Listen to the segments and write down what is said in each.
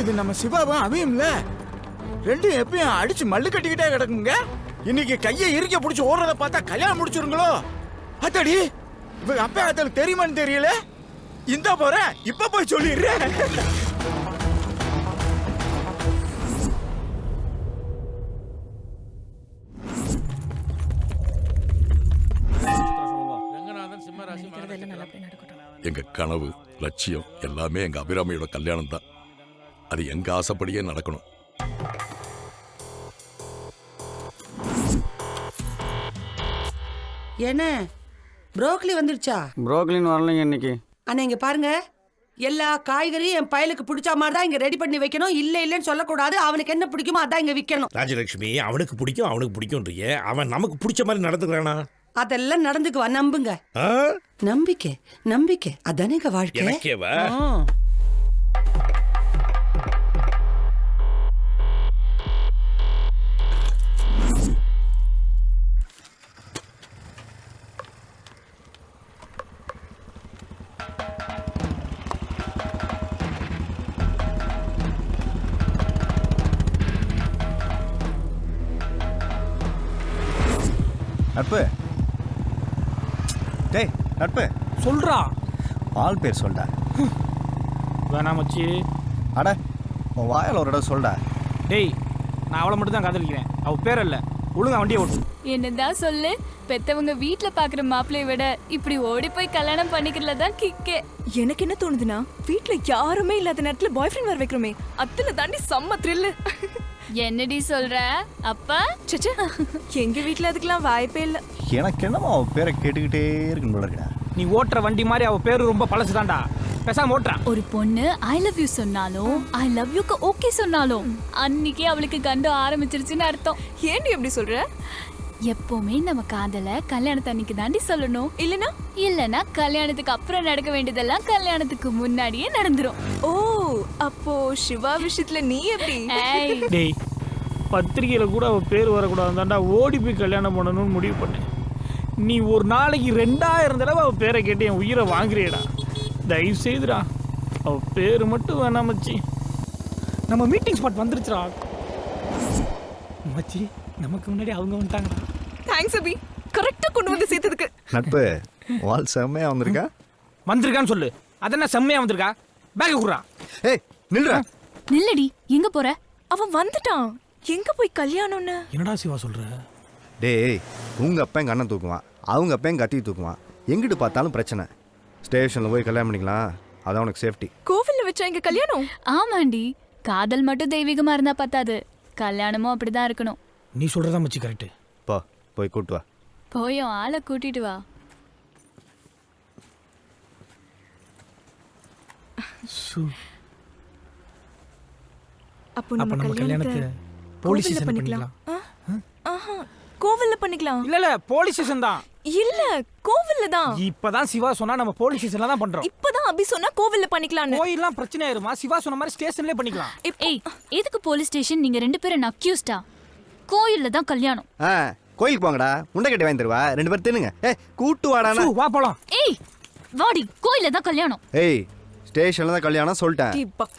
இது நம்ம சிவாவும் அவையும்ல, ரெண்டும் எப்பயும் அடிச்சு மல்லு கட்டிக்கிட்டே கிடக்குங்க. இன்னைக்கு கையை இறுக்க பிடிச்சி ஓடுறத பார்த்தா கல்யாணம் முடிச்சிருங்களோ? அத்தடி, இவங்க அப்பா அத்தனுக்கு தெரியுமான்னு தெரியல. இந்த போறேன், இப்ப போய் சொல்லிடுறேன். எங்க கனவு, லட்சியம் எல்லாமே எங்க அபிராமியோட கல்யாணம் தான். அது எங்க ஆசைப்படியே நடக்கணும். என்ன புரோக்கலி வந்துடுச்சா? புரோக்கலின் வரலைங்க இன்னைக்கு. அண்ணா இங்க பாருங்க, எல்லா காய்கறியும் என் பயலுக்கு பிடிச்ச மாதிரி தான் இங்க ரெடி பண்ணி வைக்கணும். இல்லைன்னு சொல்லக்கூடாது. அவனுக்கு என்ன பிடிக்குமோ அதான் இங்க விற்கணும். ராஜலட்சுமி, அவனுக்கு பிடிக்கும்ன்றியே, அவன் நமக்கு பிடிச்ச மாதிரி நடந்துக்கிறானா? அதெல்லாம் நடந்துக்குவா, நம்புங்க. நம்பிக்கை நம்பிக்கை அதானே எங்க வாழ்க்கை. எனக்கேவா? நட்பு, டேய் நட்பு, சொல்றா. ஆள் பேர் சொல்டா. வேணாம் மச்சி. அட உன் வாயால் ஒரு இடம் சொல்டா. டேய், நான் அவளை மட்டும் தான் காதலிக்கிறேன். அவ பேர் இல்ல. ஒழுங்கா வண்டியை ஓட்டு. என்னதான் சொல்லு, பெத்தவங்க வீட்ல பாக்குற மாப்பிள்ளைய விட இப்படி ஓடி போய் கல்யாணம் பண்ணிக்கிறதுல தான் கிக்கே. எனக்கு என்ன தோணுதுன்னா, வீட்ல யாருமே இல்லாத நேரத்துல பாய் ஃப்ரெண்ட் வர வைக்கிறோமே, அதுல தாண்டி செம்ம த்ரில்லு. என்னடி சொல்ற அப்பா? சச்சா, எங்க வீட்ல அதுக்கெல்லாம் வாய்ப்பே இல்ல. எனக்கு என்னமோ அவ பேரை கேட்டுக்கிட்டே இருக்குன்னு போல இருக்கா. நீ ஓட்டுற வண்டி மாதிரி அவ பேரு ரொம்ப பழசுதான்டா. பேசாம ஓட்டுறா. ஒரு பொண்ணு ஐ லவ் யூ சொன்னாலும் ஐ லவ் யூக்கு ஓகே சொன்னாலும் அன்னைக்கே அவளுக்கு கண்டு ஆரம்பிச்சிருச்சுன்னு அர்த்தம். ஏன்டி எப்படி சொல்ற? எப்பவுமே நம்ம காதல கல்யாணத்து அன்னைக்கு தாண்டி சொல்லணும். இல்லனா கல்யாணத்துக்கு அப்புறம் நடக்க வேண்டியதெல்லாம் கல்யாணத்துக்கு முன்னாடியே நடந்துரும். ஓ, அப்போ சிவா விஷயத்துல நீ எப்படி? டேய், பத்திரிகையில கூட அவ பேர் வரக்கூடாது தாண்டா ஓடி போய் கல்யாணம் பண்ணணும்னு முடிவு பண்ணேன். நீ ஒரு நாளைக்கு 2000 தடவை அவ பேரை கேட்டு என் உயிரை வாங்குறியடா. தயவு செய்துடா, அவ பேரு மட்டும் வேணாம் மச்சி. நம்ம மீட்டிங் ஸ்பாட் வந்துருச்சுடா மச்சி. நமக்கு முன்னாடி அவங்க வந்துட்டாங்கடா. தேங்க்ஸ் அபி, கரெக்டா கொண்டு வந்து சேர்த்ததுக்கு. நட்பு, வால் செம்மையா வந்திருக்கா. வந்திருக்கான்னு சொல்லு. அதென்ன செம்மையா வந்திருக்கா? பேக்க குடுறா. ஏய் நில்றா. நில்லடி, எங்க போற? அவன் வந்துட்டான். எங்க போய் கல்யாணம்னு? என்னடா சிவா சொல்ற? டேய், உங்க அப்பா எங்க அண்ணன் தூக்குவான், அவங்க அப்பா எங்க கத்தி தூக்குவான். எங்கிட்டு பார்த்தாலும் பிரச்சனை. ஸ்டேஷன்ல போய் கல்யாணம் பண்ணிக்கலாம், அதான் உனக்கு சேஃப்டி. கோவில்ல வச்சா எங்க கல்யாணம்? ஆமாண்டி, காதல் மட்டும் தெய்வீகமா இருந்தா பத்தாது, கல்யாணமும் அப்படிதான் இருக்கணும். நீ சொல்றதா மச்சி கரெக்ட். போ, போய் கூட்டு வா. போயும் ஆளை கூட்டிட்டு வா. அப்போ நம்ம கல்யாணத்தை போலீஸ் ஸ்டேஷன் பண்ணிக்கலாம். கோவில்ல பண்ணிக்கலாம். இல்ல போலீஸ் ஸ்டேஷன் தான். இல்ல, கோவில்ல தான். இப்பதான் சிவா சொன்னா நம்ம போலீஸ் ஸ்டேஷன்ல தான் பண்றோம். இப்பதான் அபி சொன்னா கோவில்ல பண்ணிக்கலாம்னு. கோயில்லாம் பிரச்சனை ஆயிருமா? சிவா சொன்ன மாதிரி ஸ்டேஷன்லயே பண்ணிக்கலாம். ஏய், எதுக்கு போலீஸ் ஸ்டேஷன்? நீங்க ரெண்டு பேரும் அக்யூஸ்டா. கோயில்ல தான் கல்யாணம். கோயிலுக்கு போங்கடா, முண்டை கட்டி வாங்கி தருவா, 2 பேர் தின்னுங்க. கூட்டு வாடானா. வா போலாம். ஏய் வாடி, கோயில்ல தான் கல்யாணம். ஏய், ஸ்டேஷன்ல தான் கல்யாணம் சொல்லிட்டேன்.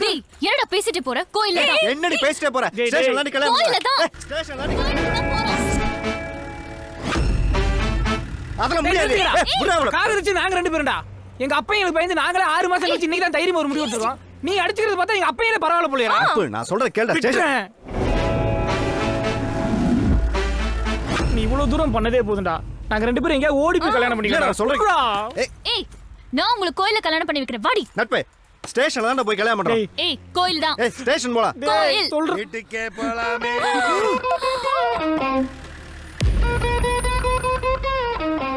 ஏய், என்னடா பேசிட்டு போற? கோயில்ல தான். என்னடி பேசிட்டே போற? ஸ்டேஷன்ல தான் கல்யாணம். கோயில்ல தான். ஸ்டேஷன்ல தான் கல்யாணம். அதெல்லாம் முடியாது. காதலிச்சு நாங்க 2 பேரும்டா. எங்க அப்பா எனக்கு பயந்து நாங்களே 6 மாசம் கழிச்சு இன்னைக்கு தான் தைரியமா ஒரு முடிவு எடுத்துறோம். நீ அடிச்சுக்கிறது பார்த்தா எங்க அப்பையே பரவாயில்ல போலையா? நான் சொல்றத கேளுடா. ஸ்டேஷன் நீ இவ்வளவு தூரம் பண்ணதே போதும்டா. நாங்க 2 பேரும் எங்க ஓடி போய் கல்யாணம் பண்ணிக்கலாம். சொல்றேன். ஏய், நான் உங்களுக்கு கோயில்ல கல்யாணம் பண்ணி வைக்கிறேன். வாடி. நட்பே, ஸ்டேஷன்ல தான் போய் கல்யாணம் பண்றோம். ஏய், கோயில் தான். ஏய், ஸ்டேஷன் போலாம். கோயில். சொல்றேன். வீட்டுக்கே போலாமே.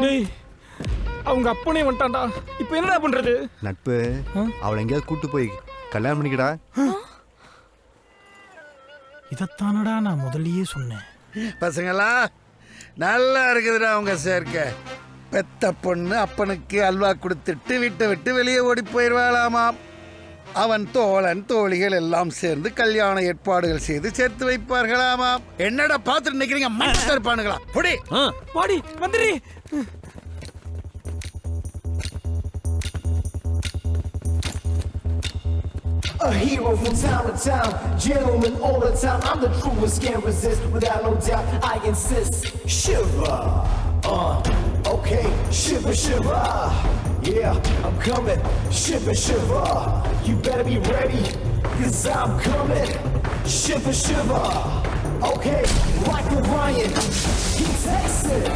டேய், அவங்க அப்பனே வந்துட்டான்டா. இப்போ என்னடா பண்றது? நட்பு, அவளை எங்கேயாவது கூட்டு போய் கல்யாணம் பண்ணிக்கடா. இதத்தானடா நான் முதல்லயே சொன்னேன். பசங்களா, நல்லா இருக்குதுடா உங்க சேர்க்கை. பெத்த பொண்ணு அப்பனுக்கு அல்வா கொடுத்துட்டு வீட்டை விட்டு வெளியே ஓடி போயிடுவாளாமாம். அவன் தோழன் தோழிகள் எல்லாம் சேர்ந்து கல்யாண ஏற்பாடுகள் செய்து சேர்த்து வைப்பார்களாமாம். என்னடா பார்த்துட்டு நிக்கிறீங்க? மனசு இருப்பானுங்களா? பொடி பாடி வந்துரு. A hero from town to town, gentleman all the time. I'm the truest, can't resist without no doubt. I insist. Shiver, okay, shiver, shiver. Yeah, I'm coming. Shiver, shiver. You better be ready, 'cause I'm coming. Shiver, shiver. Okay, like Orion, he takes it.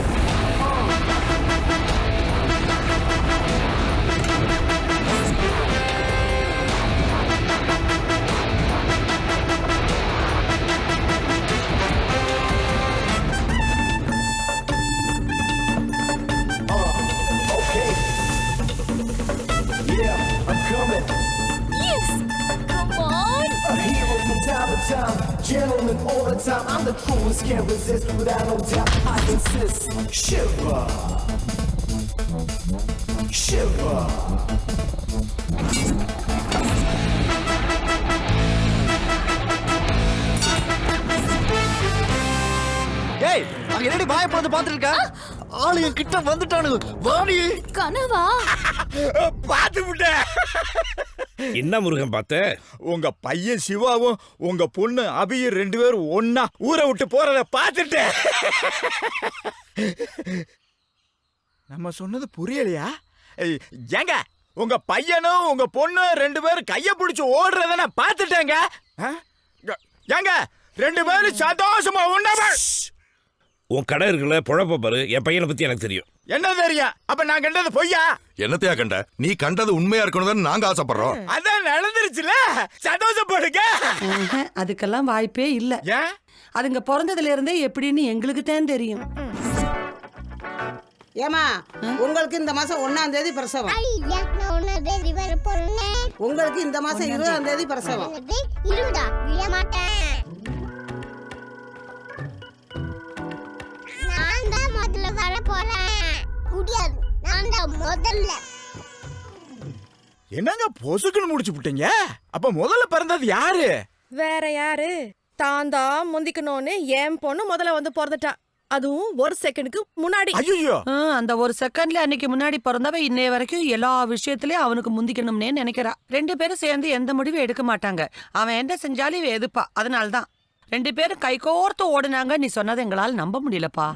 Gentlemen all the time, I'm the truest, can't resist without no doubt. I insist. Shiver, shiver. ஏய் அவன் என்னடி பாய போறது பாத்துட்டு இருக்கா? ஆளு கிட்ட வந்துட்டானு. வாடி. கனவா? பாத்து விட்டேன். என்ன முருகன் பார்த்த? உங்க பையன் சிவாவும் உங்க பொண்ணு அபியும் 2 பேரும் ஒன்னா ஊரை விட்டு போறத பாத்துட்டேன். நம்ம சொன்னது புரியலையா? ஏங்க உங்க பையனும் உங்க பொண்ணு 2 பேரும் கைய பிடிச்சு ஓடுறத நான் பாத்துட்டேங்க. ஏங்க 2 பேரும் சந்தோஷமா ஒண்ணாம. உன் கடை இருக்குல்ல, பொழப்ப பாரு. என் பையனை பத்தி எனக்கு தெரியும். என்ன தெரியும்? அப்ப நான் கண்டது பொய்யா? என்னத்தையா கண்ட? நீ கண்டது உண்மையா இருக்கணும் நாங்க ஆசைப்படுறோம். அதான் நடந்துருச்சுல, சந்தோஷப்படுங்க. அதுக்கெல்லாம் வாய்ப்பே இல்ல. ஏன்? அதுங்க பிறந்ததுல இருந்தே எப்படின்னு எங்களுக்கு தான் தெரியும். ஏமா, உங்களுக்கு இந்த மாசம் 1ஆம் தேதி பிரசவம். உங்களுக்கு இந்த மாசம் 20ஆம் தேதி பிரசவம். என்னங்க பொசுக்குன்னு முடிச்சு விட்டீங்க? அப்ப முதல்ல பிறந்தது யாரு? வேற யாரு? தான் தான் முந்திக்கணும்னு என் பொண்ணு முதல்ல வந்து பிறந்துட்டா. அதுவும் 1 செகண்டுக்கு முன்னாடி. ஐயோ, அந்த 1 செகண்ட்ல அன்னைக்கு முன்னாடி பிறந்தவ இன்னைய வரைக்கும் எல்லா விஷயத்திலயும் அவனுக்கு முந்திக்கணும்னே நினைக்கிறா. 2 பேரும் சேர்ந்து எந்த முடிவும் எடுக்க மாட்டாங்க. அவன் என்ன செஞ்சாலும் இவ எதுப்பா. அதனால்தான் 2 பேரும் கை கோர்த்து ஓடுனாங்க. நீ சொன்னதை எங்களால் நம்ப முடியலப்பா.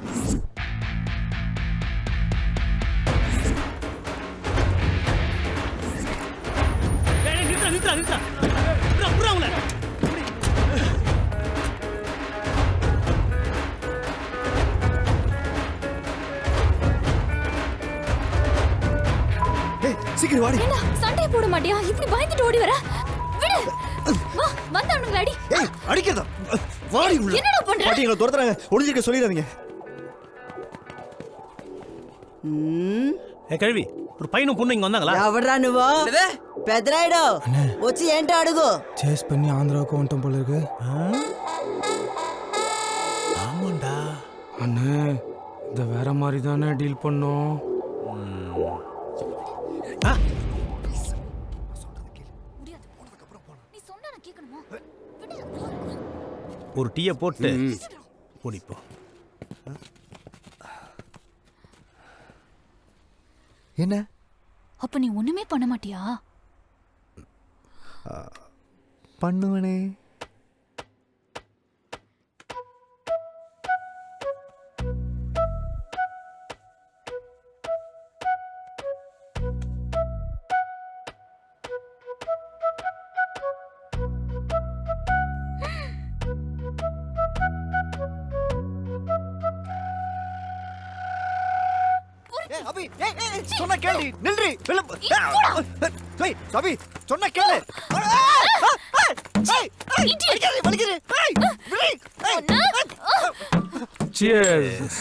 சீக்கிரம் வாடி. என்ன சண்டை போட மாட்டியா? இப்படி பயந்துட்டு ஓடி வர? விடு. வா, வந்தவனுங்கள அடி. ஏய் அடிக்கதா. வாடி உள்ள. என்னடா பண்ற? பாட்டிங்கள துரத்துறாங்க. ஒளிஞ்சிருக்க சொல்லிடாதீங்க. கல்வி ஒரு பையனும் பொண்ணு இங்க வந்தாங்களா? ఎవడ్రా నువ్వు? పెద్దరాయుడు వచ్చి ఏంటో అడుగు. சேஸ் பண்ணி ஆந்திராவுக்கு வந்துட்டோம் போல இருக்கு. ஆமாண்டா அண்ணே, இத வேற மாதிரி தானே டீல் பண்ணோம். நீ சொன்னா நான் கேட்கணுமா? ஒரு டீயை போட்டு ஓடிப்போம். என்ன? அப்ப நீ ஒண்ணுமே பண்ண மாட்டியா? பண்ணுவனே. அபி, சொன்ன கேளு. நில்றி. ஏய், அபி, சொன்ன கேளு. வலிக்குது. சியர்ஸ்.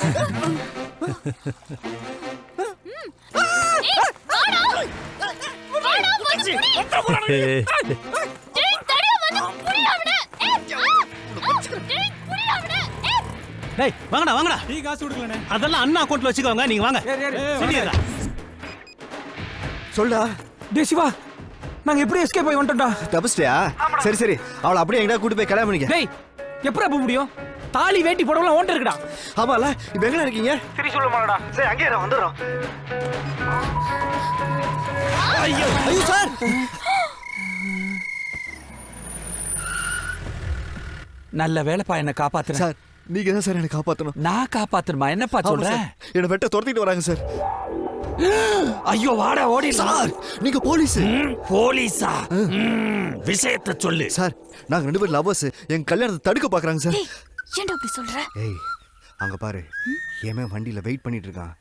டேய் வாங்கடா வாங்கடா. டீ காசு கொடுக்கலனே. அதெல்லாம் அண்ணா அக்கவுண்ட்ல வச்சுக்கோங்க. நீங்க வாங்க. சரிடா. சொல்டா. டேய் சிவா, நாங்க எப்படி எஸ்கேப் ஆகி வந்துட்டோம்டா. தப்பிச்சிட்டியா? சரி சரி, அவளை அப்படியே எங்கடா கூட்டி போய் கல்யாணம் பண்ணிக்க. டேய், எப்படா போக முடியும்? தாலி வேட்டி போடலாம் ஓட்ட இருக்குடா. ஆமால, இப்போ எங்க இருக்கீங்க? சரி சொல்லுமாடா. சரி அங்கேயே நான் வந்துறோம். ஐயோ ஐயோ சார். நல்ல வேலைப்பா என்ன காப்பாத்துற சார் நீங்க தான் சார் என்ன காப்பாற்றணும். நான் காப்பாத்துறமா என்னப்பா சொல்ற என்னை வெட்ட துரத்திட்டு வராங்க சார். ஐயோ வாடா ஓடி சார் நீங்க போலீஸ். போலீஸா விஷயத்தை சொல்லு சார் நாங்க 2 பேரும் லவ்வர்ஸ். என் கல்யாணத்தை தடுக்க பாக்குறாங்க சார். ஏன்டா அப்படி சொல்ற? ஏய் அங்க பாரு ஏமே வண்டியில வெயிட் பண்ணிட்டு இருக்கான்.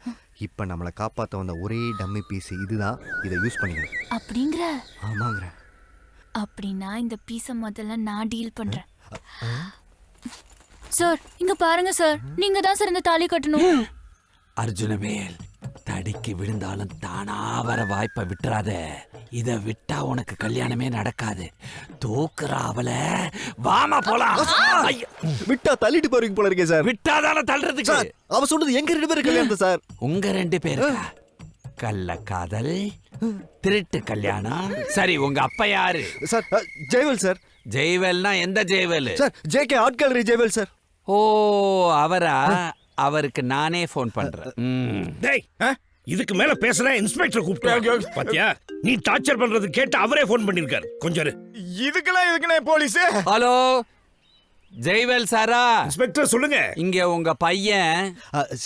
இப்ப நம்மளை காப்பாத்த வந்த ஒரே டம்மி பீஸ் இதுதான். இதை யூஸ் பண்ணிக்கணும். அப்படிங்கற? ஆமாங்கற. அப்படினா இந்த பீஸ முதல்ல நான் டீல் பண்றேன். சார் இங்க பாருங்க சார், நீங்க தான் சார் இந்த தாலி கட்டணும். அர்ஜுனவேல் தடிக்கு விழுந்தாலும் தானா வர வாய்ப்பை விட்டுறாத. இத விட்டா உனக்கு கல்யாணமே நடக்காது. தூக்குறா அவள. வாமா போலாம். விட்டா தள்ளிட்டு போறீங்க போல இருக்கே சார். விட்டாதான தள்ளுறதுக்கு. அவ சொன்னது எங்க 2 பேருக்கு கல்யாணம் சார். உங்க 2 பேருக்கா? கள்ள காதல், திருட்டு கல்யாணம். சரி உங்க அப்பா யாரு? Sir Jayavel sir. ஜெயவேல்னா எந்த Jayavel? Sir JK art gallery Jayavel sir. ஓ அவரா? அவருக்கு நானே போன் பண்றேன். டேய் இதுக்கு மேல பேசுற இன்ஸ்பெக்டர் கூப்பிட்டு பாத்தியா? நீ டார்ச்சர் பண்றது கேட்டு அவரே போன் பண்ணிருக்காரு. கொஞ்சம் இதுக்கெல்லாம் எதுக்குண்ணே போலீஸ்? ஹலோ ஜெயவேல் சாரா? இன்ஸ்பெக்டர் சொல்லுங்க. இங்க உங்க பையன்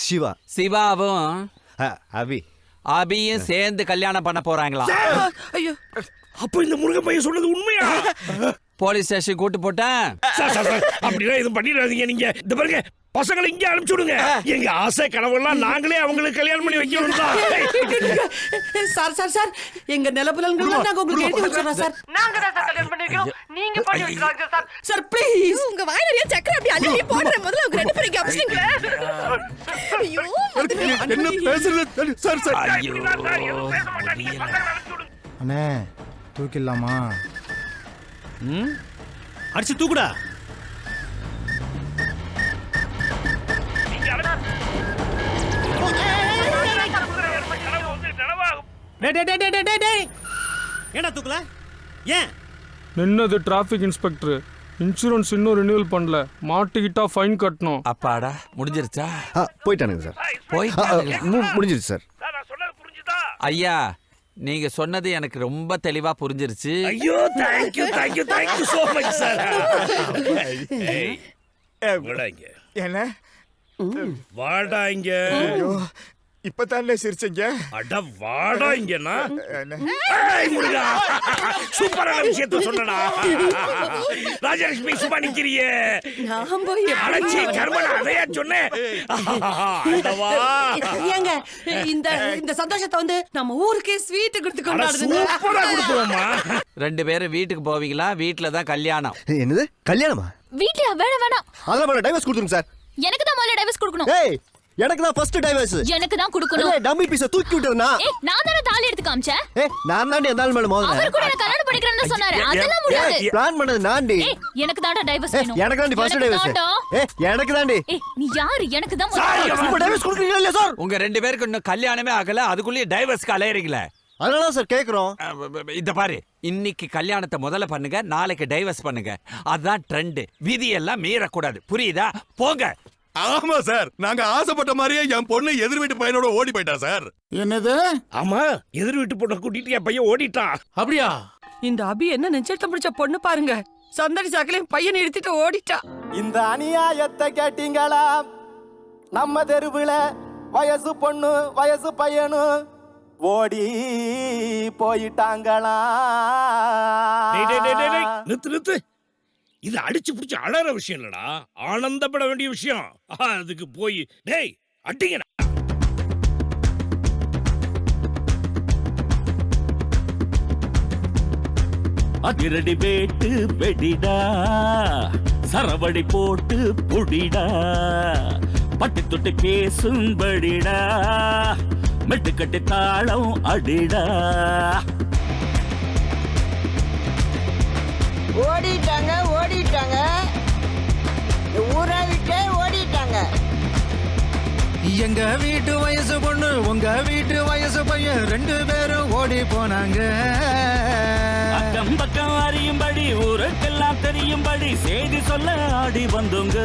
சிவா சிவாவும் அபி அபியும் சேர்ந்து கல்யாணம் பண்ண போறாங்களா? ஐயோ அப்ப இந்த முருகன் பையன் சொன்னது உண்மையா? போலீஸ் ஸ்டேஷன் கூட்டு போட்டேன். அப்படிலாம் எதுவும் பண்ணிடாதீங்க. நீங்க இந்த பாருங்க பசங்களை இங்க அனுப்பிச்சு விடுங்க. எங்க ஆசை கனவெல்லாம் நாங்களே அவங்களுக்கு கல்யாணம் பண்ணி வைக்கணும் சார். சார் சார் எங்க நிலப்புலன்கள் நாங்க உங்களுக்கு எழுதி வச்சிரோம் சார். நாங்க தான் சார் கல்யாணம் பண்ணி வைக்கிறோம். நீங்க பண்ணி வைக்கறாங்க சார். Sir please. உங்க வாய் நிறைய சக்கரை அப்படி அள்ளி போடுற முதல்ல உங்க 2 பேரும் கப்சிங்க. ஐயோ என்ன பேசுறது சார் சார். ஐயோ அண்ணே தூக்கிடலாமா? அடிச்சு தூக்குடா. ஏன்டா தூக்கல? ஏன்? நின்னது டிராஃபிக் இன்ஸ்பெக்டர். இன்சூரன்ஸ் இன்னும் ரினியூவல் பண்ணல. மாட்டிக்கிட்டா ஃபைன் கட்டணும். அப்பாடா முடிஞ்சிருச்சா? போயிட்டானுங்க சார். முடிஞ்சிருச்சு சார். ஐயா நீங்க சொன்னது எனக்கு ரொம்ப தெளிவா புரிஞ்சிருச்சு. ஐயோ thank you thank you thank you so much sir. வாடாங்க. என்ன? வாடாங்க. ஐயோ இப்பதானே சிரிச்சீங்க. அட வாடாங்கனா. முருகா சூப்பரான விஷயத்தை சொன்னடா. ராஜலட்சுமி சும்மா நிக்கிறியே. நான் போய் அடச்சி கர்மனா அதையா சொன்னேன். அடவா ஏங்க இந்த சந்தோஷத்தை வந்து நம்ம ஊருக்கே ஸ்வீட் கொடுத்து கொண்டாடுதுங்க. சூப்பரா கொடுத்துறோமா. 2 பேரும் வீட்டுக்கு போவீங்களா? வீட்ல தான் கல்யாணம். என்னது கல்யாணமா? வீட்லயா? வேணாம். அதெல்லாம் டைவர்ஸ் கொடுத்துருங்க சார். எனக்கு தான் முதல்ல டைவர்ஸ் கொடுக்கணும். ஏய் எனக்கு தான் ஃபர்ஸ்ட் டைவர்ஸ். எனக்கு தான் கொடுக்கணும். ஏய் டம்மி பீஸ தூக்கி விட்டுறனா? ஏய் நான் தான தாலி எடுத்து காமிச்சேன். ஏய் நான் தாண்டி எந்தால மேல மோதுறேன். அவர் கூட எனக்கு கல்யாணம் பண்ணிக்கிறேன்னு சொன்னாரு. அதெல்லாம் முடியாது. பிளான் பண்ணது நான்டி. ஏய் எனக்கு தான்டா டைவர்ஸ் வேணும். எனக்கு தாண்டி ஃபர்ஸ்ட் டைவர்ஸ். ஏய் எனக்கு தாண்டி. ஏய் நீ யாரு? எனக்கு தான் இப்ப டைவர்ஸ் கொடுக்கறீங்களா இல்ல சார்? உங்க 2 பேருக்கு இன்னும் கல்யாணமே ஆகல. அதுக்குள்ளே டைவர்ஸ்க்கு அலையறீங்களே. அதனால சார் கேக்குறோம். இத பாரு இன்னைக்கு கல்யாணத்தை முதல்ல பண்ணுங்க, நாளைக்கு டைவர்ஸ் பண்ணுங்க. அதான் ட்ரெண்ட். விதி எல்லாம் மீறக்கூடாது. புரியுதா? போங்க. ஆமா சார். நாங்க ஆசைப்பட்ட மாதிரியே என் பொண்ணு எதிர் வீட்டு பையனோட ஓடி போயிட்டா சார். என்னது? ஆமா எதிர் வீட்டு பொண்ணை கூட்டிட்டு என் பையன் ஓடிட்டான். அப்படியா? இந்த அபி என்ன நெஞ்செடுத்து பிடிச்ச பொண்ணு பாருங்க. சந்தடி சாக்கலையும் பையனை எடுத்துட்டு ஓடிட்டா. இந்த அநியாயத்தை கேட்டீங்களா? நம்ம தெருவுல வயசு பொண்ணு வயசு பையனும் ஓடி போயிட்டாங்களா? நிறுத்து. இது அடிச்சு புடிச்சு அழற விஷயம் இல்லடா, ஆனந்தப்பட வேண்டிய விஷயம். அதுக்கு போய் டேய் அடிங்கடா. அதிரடி வேட்டு வெடிடா, சரவடி போட்டு புடிடா, பட்டி தொட்டி பேசும்படிடா, மெட்டுக்கட்டி தாளம் அடிடா. ஓடிட்டாங்க ஊரை விட்டே ஓடிட்டாங்க. எங்க வீட்டு வயசு பொண்ணு உங்க வீட்டு வயசு பையன் 2 பேரும் ஓடி போனாங்க. அக்கம் பக்கம் அறியும்படி ஊருக்கெல்லாம் தெரியும்படி செய்தி சொல்ல ஆடி வந்தோங்க.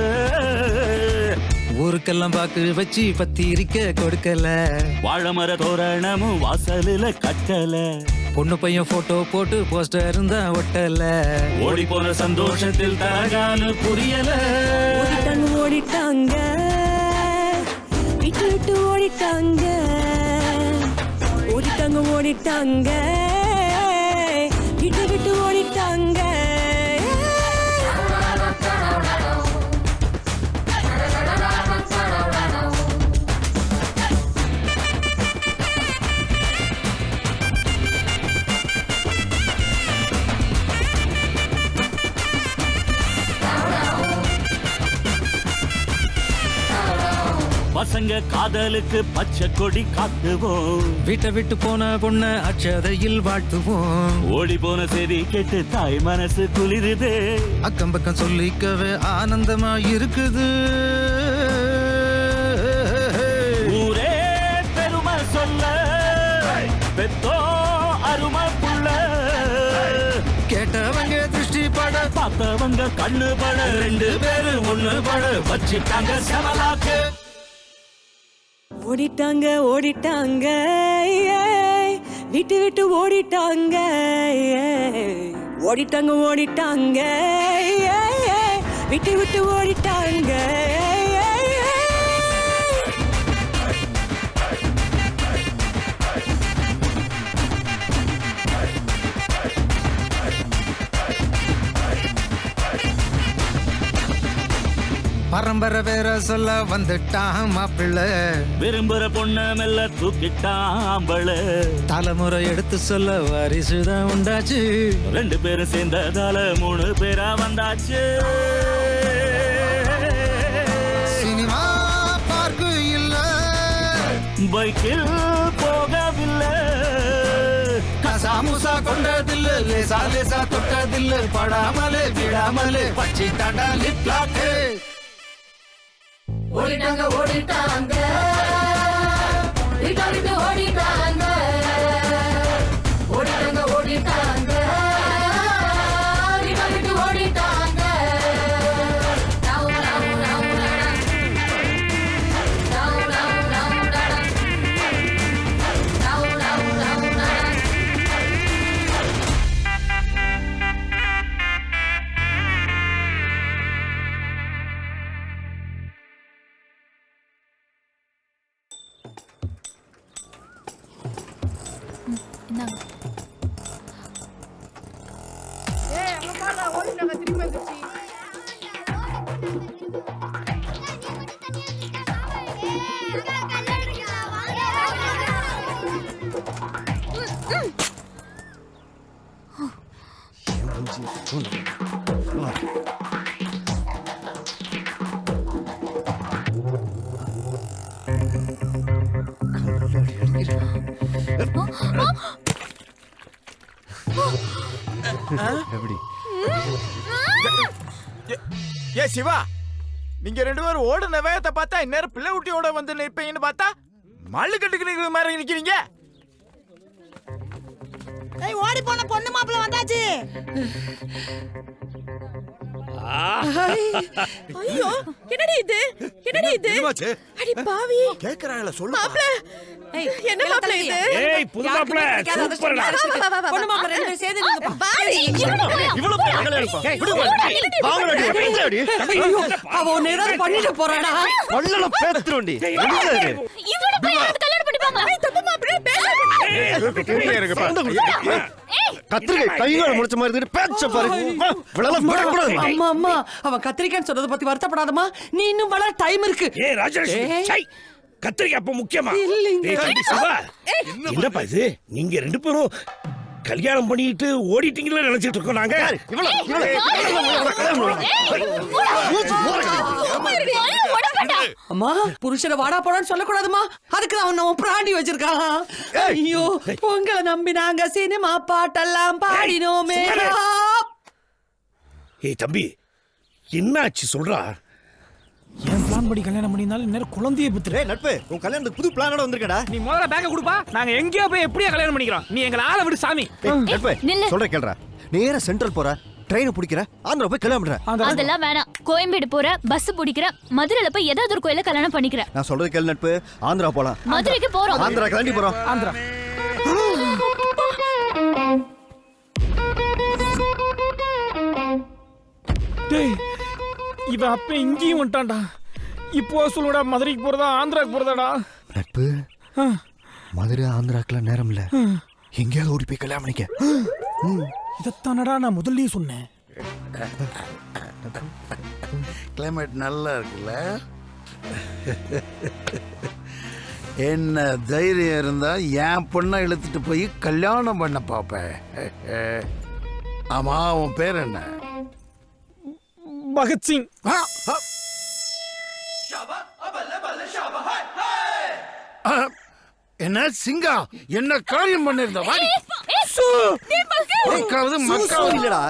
ஊருக்கெல்லாம் பாக்கு வச்சு பத்திரிக்கை கொடுக்கல, வாழமர தோரணமும் வாசலில கட்டல. பொண்ணு பையன் போட்டோ போட்டு போஸ்டர் இருந்தா ஒட்டல. ஓடி போன சந்தோஷத்தில் தகான்னு புரியல. ஓடிட்டாங்க விட்டு விட்டு ஓடிட்டாங்க ஓடிட்டாங்க ஓடிட்டாங்க விட்டு விட்டு ஓடிட்டாங்க. பசங்க காதலுக்கு பச்சை கொடி காட்டுவோம். வீட்டை விட்டு போன பொண்ண அச்சதையில் வாழ்த்துவோம். ஓடி போன செய்தி கேட்டு தாய் மனசு குளிருது. அக்கம் பக்கம் சொல்லிக்கவே ஆனந்தமா இருக்குது. ஊரே பெருமை சொல்ல பெத்தோ அருமை புள்ள. கேட்டவங்க திருஷ்டி பட பார்த்தவங்க கண்ணு பட. 2 பேரும் ஒண்ணு பட வச்சிட்டாங்க செவலாக்கு. ஓடிட்டாங்க ஓடிட்டாங்க விட்டு விட்டு ஓடிட்டாங்க ஓடிட்டாங்க ஓடிட்டாங்க விட்டு விட்டு ஓடிட்டாங்க. பரம்பரை வேற சொல்ல வந்துட்டான் மாப்பிள்ள. விரும்புற பொண்ண மெல்ல தூக்கிட்டாம்பள. தலைமுறை எடுத்து சொல்ல வாரிசுதான் உண்டாச்சு. 2 பேரும் சேர்ந்ததால 3 பேரா வந்தாச்சு. சினிமா பார்க்கு இல்ல பைக்கில் போகவில்லை. கசாமுசா கொண்டதில்ல லேசா லேசா தொட்டதில்ல. படாமலே விடாமலே பச்சி தாண்டா லிப்லாக்கு. ஓடிட்டாங்க ஓடிட்டாங்க விட்டு விட்டு ஓடிட்டாங்க ஓடிட்டாங்க ஓடிட்டாங்க விட்டு விட்டு ஓடிட்டாங்க. எப்படி ஏ சிவா, நீங்க 2 பேரும் ஓடுன வேகத்தை பார்த்தா இந்நேரம் பிள்ளை குட்டியோட வந்து நிற்பீங்கன்னு பார்த்தா மல்லு கட்டுக்கிற மாதிரி நிக்கிறீங்க. ஓடி போன பொண்ணு மாப்பிள்ள வந்தாச்சு. ஐயோ என்னடி இது என்னடி இது? அடி பாவி கேக்குறாங்கள சொல்லு மாப்பிள்ள. என்ன மாப்பிள்ள இது? ஏய் புது மாப்பிள்ள சூப்பர்டா. பொண்ணு மாப்பிள்ள 2 பேரும் சேர்ந்து நில்லுப்பா. பாவி இவ்வளவு பெரிய அகல இருப்பா. விடு வாங்கடி பேஞ்சடி. ஐயோ அவ ஒன்னு ஏதாவது பண்ணிட்டு போறாடா. கொல்லல பேத்துறோண்டி. இவன போய் கல்யாணம் பண்ணிப்பாங்க. தப்பு மாப்பிள்ள பேச. கத்திரிக்காய் கைகால முடிச்ச மாதிரி இருக்கு. பேச்ச பாரு. விளல விடக்கூடாது. அம்மா அம்மா அவன் கத்திரிக்கான்னு சொல்றத பத்தி வருத்தப்படாதம்மா. நீ இன்னும் வளர டைம் இருக்கு. ஏய் ராஜலட்சுமி சை கத்திரிக்காய் அப்ப முக்கியமா? ஏய் தம்பி சிவா என்னப்பா இது? நீங்க 2 பேரும் கல்யாணம் பண்ணிட்டு ஓடிட்டீங்களா நினைச்சிட்டு இருக்கோம் நாங்க. அம்மா புருஷனை வாடா போடான்னு சொல்லக்கூடாதுமா. அதுக்கு அவன் பிராண்டி வச்சிருக்கான். ஐயோ உங்களை நம்பி நாங்க சினிமா பாட்டெல்லாம் பாடினோமே. ஏய் தம்பி என்னாச்சு சொல்றா? என் பிளான் படி கல்யாணம் பண்ணியிருந்தாலும் நேரம் குழந்தைய பத்துரு. நட்பு உன் கல்யாணத்துக்கு புது பிளானோட வந்திருக்கடா. நீ முதல்ல பேக்க கொடுப்பா. நாங்க எங்கேயோ போய் எப்படியா கல்யாணம் பண்ணிக்கிறோம். நீ எங்களை ஆள விடு சாமி. நட்பு சொல்ற கேளுடா. நேரா சென்ட்ரல் போற, ட்ரெயினை பிடிக்கிற, ஆந்திரா போய் கல்யாணம் பண்ற. அதெல்லாம் வேணாம். கோயம்பேடு போற, பஸ் பிடிக்கிற, மதுரையில போய் ஏதாவது ஒரு கோயில கல்யாணம் பண்ணிக்கிற. நான் சொல்றது கேளு நட்பு. ஆந்திரா போலாம். மதுரைக்கு போறோம். ஆந்திரா கிளம்பி போறோம். ஆந்திரா டேய் இவன் அப்ப இங்கேயும் வந்துட்டான்டா. இப்போ சொல்லுடா, மதுரைக்கு போறதா ஆந்திராக்கு போறதாடா? நட்பு மதுரை ஆந்திராக்கெல்லாம் நேரம் இல்ல, எங்கேயாவது ஓடி போய் கல்யாணம் பண்ணிக்க. இதத்தானடா நான் முதல்லயே சொன்னேன். கிளைமேட் நல்லா இருக்குல்ல? என்ன தைரியம் இருந்தா என் பொண்ணை இழுத்துட்டு போய் கல்யாணம் பண்ண பாப்பேன். ஆமா, உன் பேர் என்ன? பகத்சிங். என்ன சிங்கா, என்ன காரியம் பண்ணிருந்த? வாடி இல்லடா,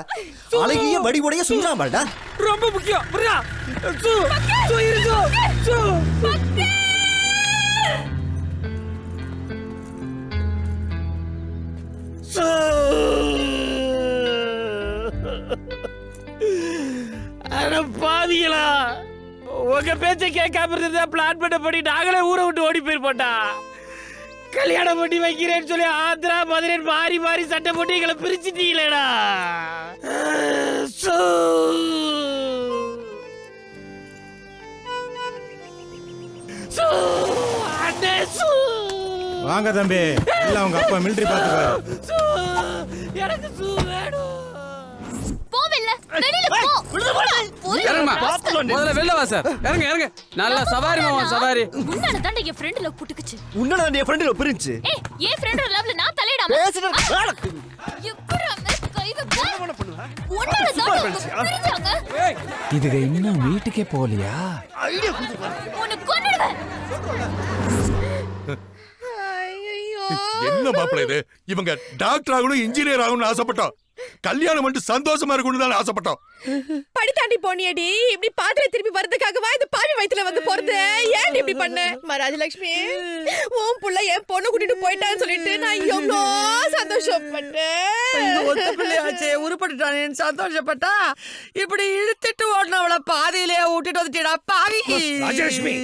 அழகிய வடிவுடைய சுந்தராமல்டா. ரொம்ப முக்கியம். புரியா? சு சு இரு சு. அட பாதிகளா, உங்க பேச்சை கேட்காம இருந்தா பிளான் பண்ணபடி நாங்களே ஊரை விட்டு ஓடி போயிருப்போம்டா. கல்யாணம் பண்ணி வைக்கிறேன்னு சொல்லி ஆந்திரா மதுரை மாறி மாறி சட்டை போட்டு எங்களை பிரிச்சுட்டீங்களேடா. வாங்க தம்பி, இல்ல உங்க அப்பா மிலிட்டரி பாத்துக்காரு. எனக்கு சூ வேணும். போவில்ல, வெளியில போ. இறங்குமா, முதல்ல வெளில வா சார். இறங்க இறங்க. நல்லா சவாரி மாமா, சவாரி. உன்னால தான் என் ஃப்ரெண்ட்ல புட்டுக்குச்சு. உன்னால தான் என் ஃப்ரெண்ட்ல பிரிஞ்சு. ஏய், என் ஃப்ரெண்டோட லவ்ல நான் தலையிடாம பேசிட்டு எப்பறா கை வைக்க? உன்னால தான் பிரிஞ்சாங்க. இதுக இன்னும் வீட்டுக்கே போகலையா? உன்னை கொன்னுடுவேன். என்ன மாப்பிள்ள இது? இவங்க டாக்டர் ஆகணும், இன்ஜினியர் ஆகணும்னு ஆசைப்பட்டோம். கல்யாணம் பண்ணிட்டு சந்தோஷமா இருக்கணும்னு தான் ஆசைப்பட்டோம். படி தாண்டி போனியடி, இப்படி பாத்திரம் திருப்பி வரதுக்காகவா இந்த பாவி வயித்துல வந்து போறது? ஏன் இப்படி பண்ண? மராஜலட்சுமி, உன் புள்ள என் பொண்ணு கூட்டிட்டு போயிட்டான்னு சொல்லிட்டு நான் எவ்வளோ சந்தோஷப்பட்டேன். ஒத்த பிள்ளையாச்சே, உருப்பட்டுட்டானேன்னு சந்தோஷப்பட்டா இப்படி இழுத்துட்டு ஓடினவள பாதியிலே விட்டுட்டு வந்துட்டா பாவி. ராஜலட்சுமி,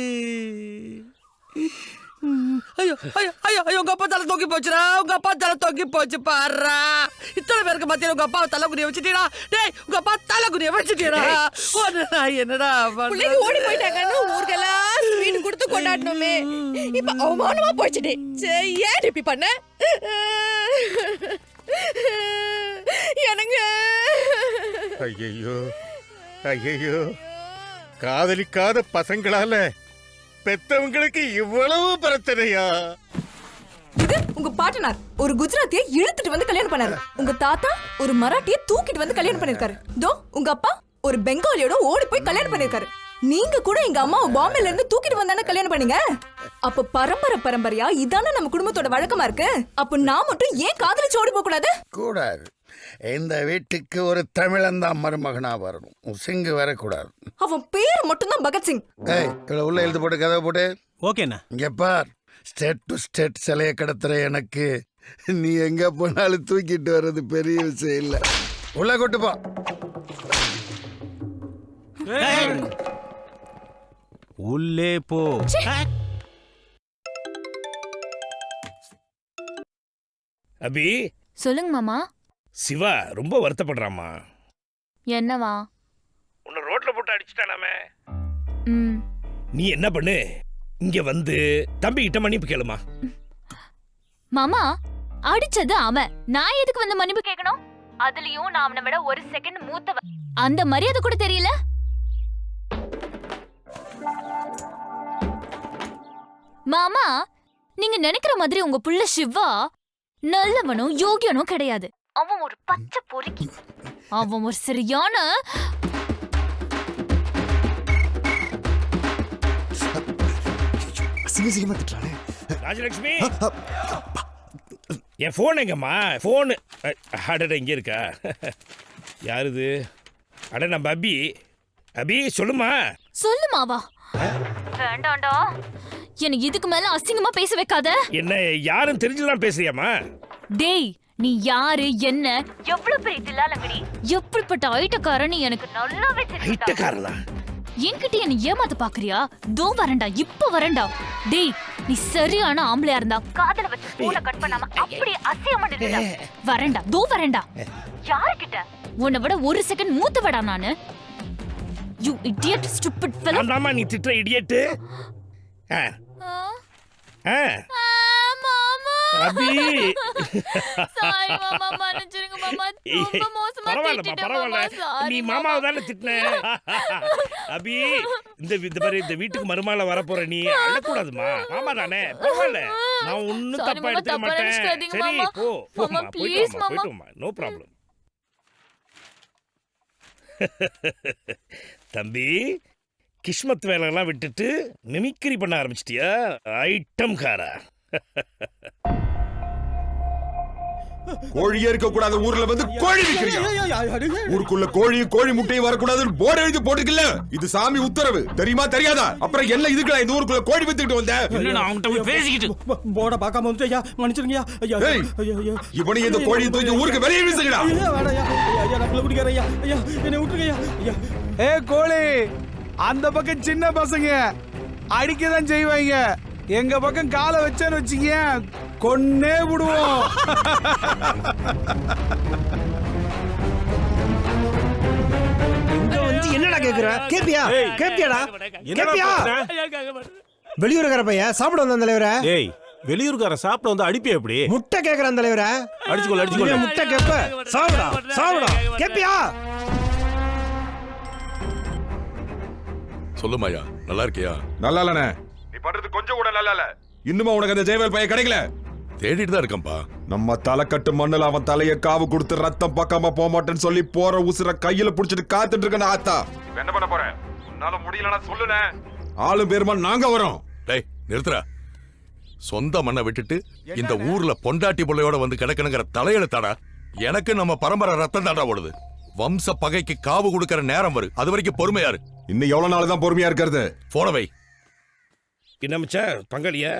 ஐயோ ஐயோ ஐயோ ஐயோ, உங்க அப்பா தலை தூக்கி போச்சுடா. உங்க அப்பா தலை தூக்கி போச்சு பாடுறா. இத்தனை பேருக்கு மத்தியில உங்க அப்பா தலைக்குரிய வச்சுட்டீடா. டேய், உங்க அப்பா தலைக்குரிய வச்சுட்டீடா. என்னடா பிள்ளைங்க ஓடி போயிட்டாங்கன்னு ஊருக்கெல்லாம் ஸ்வீட் கொடுத்து கொண்டாடணுமே, இப்ப அவமானமா போயிடுச்சு. ஏன் இப்படி பண்ண? எனக்கு ஐயோ ஐயோ, காதலிக்காத பசங்களால பெத்தவங்களுக்கு இவ்வளவு பிரச்சனையா? இது உங்க பாட்டனார் ஒரு குஜராத்தியை இழுத்துட்டு வந்து கல்யாணம் பண்ணாரு. உங்க தாத்தா ஒரு மராட்டியை தூக்கிட்டு வந்து கல்யாணம் பண்ணிருக்காரு. தோ உங்க அப்பா ஒரு பெங்காலியோட ஓடி போய் கல்யாணம் பண்ணிருக்காரு. நீங்க கூட எங்க அம்மாவை பாம்பேல இருந்து தூக்கிட்டு வந்தானே கல்யாணம் பண்ணீங்க. அப்ப பரம்பரையா இதானே நம்ம குடும்பத்தோட வழக்கமா இருக்கு. அப்ப நான் மட்டும் ஏன் காதலிச்சு ஓடி போக கூடாது? கூடாது. இந்த வீட்டுக்கு ஒரு தமிழன் தான் மருமகனா வரணும், சிங்கு வரக்கூடாது. அவன் பேர் மட்டும் தான் பகத்சிங். ஏய், இவ்வளவு உள்ள எழுத்து போட்டு கதை போட்டு. ஓகேண்ணா. இங்க பார், ஸ்டேட் டு ஸ்டேட் சிலையை கடத்துற எனக்கு நீ எங்க போனாலும் தூக்கிட்டு வர்றது பெரிய விஷயம் இல்ல. உள்ள கொட்டு போ. உள்ளே போ. அபி, சொல்லுங்க மாமா. சிவா ரொம்ப வருத்தப்படுறாமா. என்னவா? உன்னை ரோட்ல போட்டு அடிச்சுட்டானாமே. ம். நீ என்ன பண்ணு, இங்க வந்து தம்பி கிட்ட மன்னிப்பு கேளுமா. மாமா, அடிச்சது அவன், நான் எதுக்கு வந்து மன்னிப்பு கேட்கணும்? அதுலயும் நான் அவனை விட ஒரு செகண்ட் மூத்தவ. அந்த மரியாதை கூட தெரியல. மாமா, நீங்க நினைக்கிற மாதிரி உங்க புள்ள சிவா நல்லவனும் யோகியனும் கிடையாது. அவன் ஒரு பச்சை பொறுக்கி. அவன் ஒரு சரியான ராஜலட்சுமி, என் போன் எங்கம்மா? போனு அடட இங்க இருக்கா? யாருது? அட நம்ம அபி. அபி சொல்லுமா. சொல்லுமாவா? வேண்டாண்டா, எனக்கு இதுக்கு மேல அசிங்கமா பேச வைக்காத. என்ன யாரும் தெரிஞ்சுதான் பேசுறியாமா? டேய், நீ யாரு, என்ன, எவ்வளவு பெரிய தில்லாலங்கடி, எப்படிப்பட்ட ஐட்டக்காரன் எனக்கு நல்லாவே தெரியும். ஐட்டக்காரனா? என்கிட்ட என்ன ஏமாத்த பாக்குறியா? தோ வரண்டா, இப்ப வரண்டா. டேய், நீ சரியான ஆம்பளையா இருந்தா காதல வச்சு போன கட் பண்ணாம அப்படியே அசியமா நின்னுடா. வரண்டா, தோ வரண்டா. யாருக்கிட்ட? உன்னை விட ஒரு செகண்ட் மூத்தவடா நானு. You idiot stupid fellow. நாமா நீ திட்டுற இடியட். அபி சாரி மாமா, மன்னிச்சிருங்க மாமா. ரொம்ப மோசமா திட்டிட்டேன் மாமா. நீ மாமாவை தானே திட்டின. அபி இந்த வீட்டுக்கு மருமகளா வரப்போற நீ அழக்கூடாதுமா. மாமா தானே, பரவாயில்ல. நான் ஒன்னும் தப்பா எடுத்துக்க மாட்டேன். சரி போ போமா, போயிட்டு நோ ப்ராப்ளம். தம்பி, கிஸ்மத் வேலையெல்லாம் விட்டுட்டு மிமிக்ரி பண்ண ஆரம்பிச்சிட்டியா? ஐட்டம் காரா. கோழியே இருக்க கூடாத ஊர்ல வந்து கோழி விக்கிறீங்க. ஊருக்குள்ள கோழியும் கோழி முட்டையும் வரக்கூடாதுன்னு போர்டு எழுதி போட்டுக்கல. இது சாமி உத்தரவு, தெரியுமா தெரியாதா? அப்புறம் என்ன இதுக்கு இந்த ஊருக்குள்ள கோழி வித்துக்கிட்டு வந்தேன்? நான் அவன்கிட்ட போய் பேசிக்கிட்டு போட பார்க்காம வந்து ஐயா மன்னிச்சிருங்கய்யா. ஐயா இவனே இந்த கோழியை தூக்கி ஊருக்கு வெளியே வீசுங்கடா. என்னை விட்டுருங்கய்யா. ஏ கோழி, அந்த பக்கம் சின்ன பசங்க அடிக்கதான் செய்வாங்க. எங்க பக்கம் காலை வச்சேன்னு வச்சீங்க, கொன்னே விடுவோம். இங்க வந்து என்னடா கேக்குற? கேப்பியா? கேப்பியாடா? கேப்பியா? வெளியூர்கார பையன் சாப்பிட வந்த தலைவரே. ஏய், வெளியூர்கார சாப்பிட வந்து அடிப்பியா எப்படி? முட்டை கேக்குறான் தலைவரே. அடிச்சுக்கோ. முட்டை கேப்ப. சாப்பிடா. கேப்பியா? சொல்லுமாயா, நல்லா இருக்கியா? நல்லா இல்லனே. நீ பண்றது கொஞ்சம் கூட நல்லா இல்ல. இன்னுமா உனக்கு அந்த ஜெயவேல் பையன் கிடைக்கல? தேடிட்டு தான் இருக்கேன்பா. நம்ம தலைக்கட்டு மண்ணுல அவன் தலைய காவு கொடுத்து ரத்தம் பக்காம போக மாட்டேன்னு சொல்லி போற உசுர கையில புடிச்சிட்டு காத்துட்டு இருக்க ஆத்தா. என்ன பண்ண போறேன்? உன்னால முடியலனா சொல்லுனே. ஆளும் பேருமா நாங்க வரோம். டேய் நிறுத்துறா. சொந்த மண்ணை விட்டுட்டு இந்த ஊர்ல பொண்டாட்டி பிள்ளையோட வந்து கிடக்கணுங்கிற தலையெழுத்தாடா. எனக்கு நம்ம பரம்பரை ரத்தம் தாண்டா ஓடுது. வம்ச பகைக்கு காவு கொடுக்கற நேரம் வரும். அது வரைக்கும் பொறுமையாரு. இன்னும் எவ்வளவு நாள் தான் பொறுமையா இருக்கிறது? போனவை என்ன மச்சான், பங்காளியா?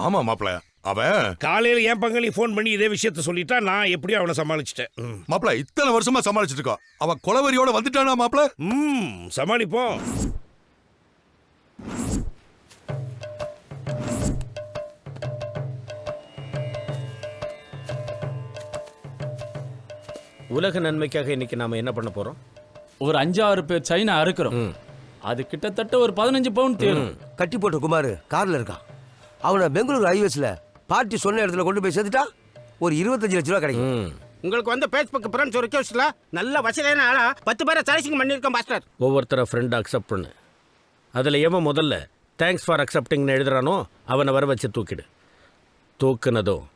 ஆமா மாப்பிள, அவன் காலையில என் பங்காளி போன் பண்ணி இதே விஷயத்த சொல்லிட்டா நான் எப்படியும் அவனை சமாளிச்சிட்டேன். மாப்பிள, இத்தனை வருஷமா சமாளிச்சிட்டு இருக்கோம். அவன் கொலவெறியோட வந்துட்டானா மாப்பிள? சமாளிப்போம். உலக நன்மைக்காக இன்னைக்கு நாம என்ன பண்ண போறோம்? ஒரு 5-6 பேர் சைனா அறுக்கிறோம். அது கிட்டத்தட்ட ஒரு 15 பவுன் தேரும். கட்டி போட்ட குமார் கார்ல இருக்கான். அவனை பெங்களூர் ஹைவேஸ்ல பார்ட்டி சொன்ன இடத்துல கொண்டு போய் சேர்த்துட்டா ஒரு 25 லட்ச ரூபா கிடைக்கும். உங்களுக்கு வந்து பேஸ்புக் ஃப்ரெண்ட்ஸ் ரிக்வெஸ்ட்ல நல்ல வசதியான ஆளா 10 பேரை சாய்ஸிங் பண்ணிருக்கோம் மாஸ்டர். ஒவ்வொருத்தர ஃப்ரெண்ட் அக்செப்ட் பண்ணு. அதுல எவன் முதல்ல தேங்க்ஸ் ஃபார் அக்செப்டிங்னு எழுதுறானோ அவனை வர வச்சு தூக்கிடு. தூக்குனதும்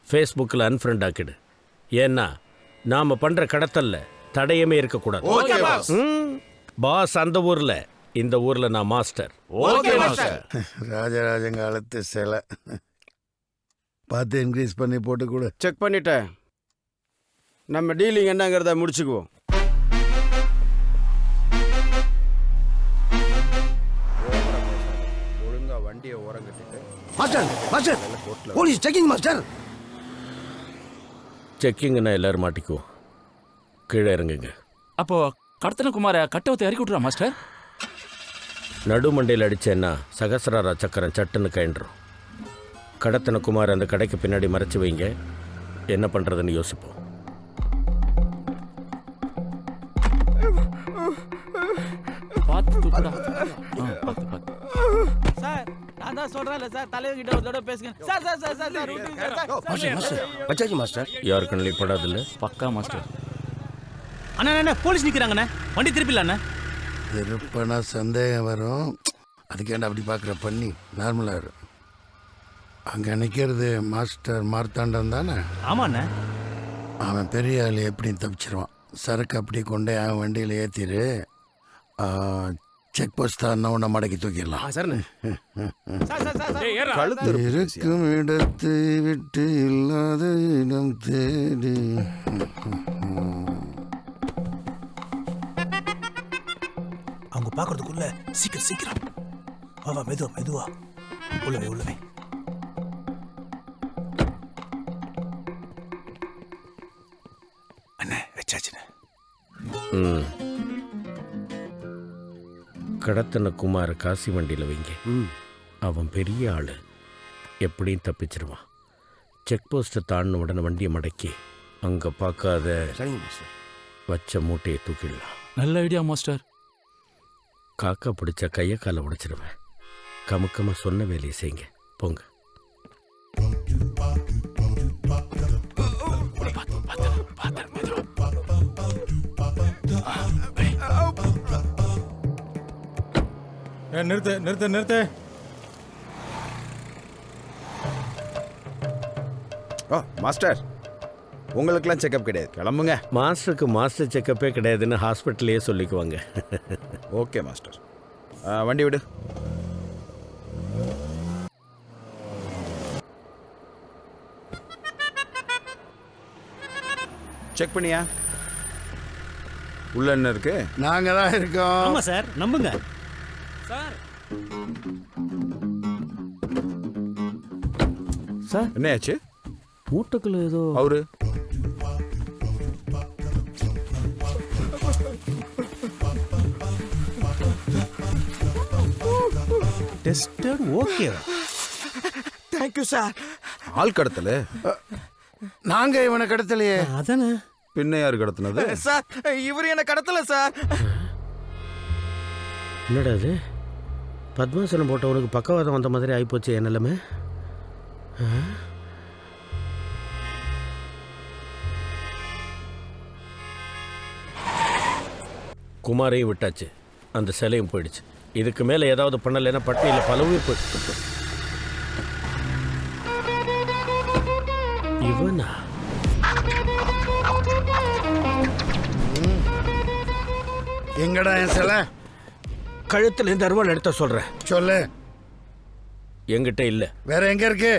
ஃபேஸ்புக்கில் அன்ஃப்ரெண்ட் ஆக்கிடு. ஏன்னா நாம பண்ற கடத்தல்ல தடையமே இருக்கக்கூடாது. பாஸ் அந்த ஊர்ல, இந்த ஊர்ல நான் மாஸ்டர். ராஜராஜன் காலத்து சிலை பார்த்து இன்க்ரீஸ் பண்ணி போட்டு கூட செக் பண்ணிட்டேன். நம்ம டீலிங் என்னங்கிறத முடிச்சுக்குவோம். ஒழுங்கா வண்டியை ஓரம் கட்டிட்டு. Master police checking master. செக்கிங்னா எல்லாரும் மாட்டிக்குவோம். கீழே இறங்குங்க. அப்போ கடத்தன குமார கட்டவத்தை இறக்கி விட்டுறா மாஸ்டர். நடுமண்டையில் அடிச்சேன்னா சகசிராரா சக்கரம் சட்டுன்னு கயண்டுரும். கடத்தன குமார் அந்த கடைக்கு பின்னாடி மறைச்சு வைங்க. என்ன பண்றதுன்னு யோசிப்போம். சார் நான் தான் சொல்றேன்ல சார், தலைவர் கிட்ட ஒரு தடவை பேசுங்க சார். சார் சார் சார் வச்சாச்சு மாஸ்டர். யார் கண்ணில் படாதில்ல? பக்கா மாஸ்டர். அண்ணா போலீஸ் நிக்கிறாங்கண்ணே, வண்டி திருப்பில அண்ணா. திருப்பனா சந்தேகம் வரும். அதுக்கேண்டா அப்படி பார்க்குற பண்ணி நார்மலாக இருக்கும். அங்கே நிற்கிறது மாஸ்டர் மார்த்தாண்டம் தானே? ஆமாண்ணே. அவன் பெரிய ஆள் எப்படி தப்பிச்சிருவான். சரக்கு அப்படி கொண்டே அவன் வண்டியில் ஏற்றிடு. செக் போஸ்ட் தான் உன்னை மடக்கி தூக்கிடலாம். இருக்கும் இடத்தை விட்டு இல்லாத இடம் தேடி. அவங்க பார்க்கறதுக்குள்ள சீக்கிரம் வா மெதுவா உள்ளவே. அண்ணே வச்சாச்சுண்ணே. கடத்தன குமார காசி வண்டியில் வைங்க. அவன் பெரிய ஆளு, எப்படியும் தப்பிச்சிருவான். செக் போஸ்ட்டை தாண்டின உடனே வண்டியை மடக்கி அங்கே பார்க்காத வச்ச மூட்டையை தூக்கிடலாம். நல்ல ஐடியா மாஸ்டர். காக்கா பிடிச்ச கையை காலை உடைச்சிடுவேன். கமுக்கமாக சொன்ன வேலையை செய்யுங்க போங்க. நிறுத்து நிறுத்து நிறுத்து. ஓ மாஸ்டர், உங்களுக்கெல்லாம் செக்கப் கிடையாது, கிளம்புங்க. மாஸ்டருக்கு மாஸ்டர் செக்கப்பே கிடையாதுன்னு ஹாஸ்பிட்டல்லையே சொல்லிக்குவாங்க. ஓகே மாஸ்டர், வண்டி விடு. செக் பண்ணியா? உள்ள என்ன இருக்கு? நாங்க தான் இருக்கோம். ஆமா சார், நம்புங்க சார். என்னையாச்சு? மூட்டுக்குள்ள ஏதோ அவரு டெஸ்டட் ஓகே. Thank you sir. ஆள் கடத்தல? நாங்க இவனை கடத்தலையே. அதானே. பின்ன யாரு கடத்தினது? சார் இவர் என்ன கடத்தல சார். என்னடா அது, பத்மாசனம் போட்டவனுக்கு பக்கவாதம் வந்த மாதிரி ஆகிப்போச்சு என் நிலைமை. குமாரையும் விட்டாச்சு, அந்த சிலையும் போயிடுச்சு. இதுக்கு மேலே ஏதாவது பண்ணலைன்னா பட்டினியில் பல உயிர் போயிடுச்சு. இவனா? எங்கடா என் சிலை? கழுத்துல இருந்து அருவாள் எடுத்த சொல்றேன். சொல்லு. என்கிட்ட இல்ல. வேற எங்க இருக்கு?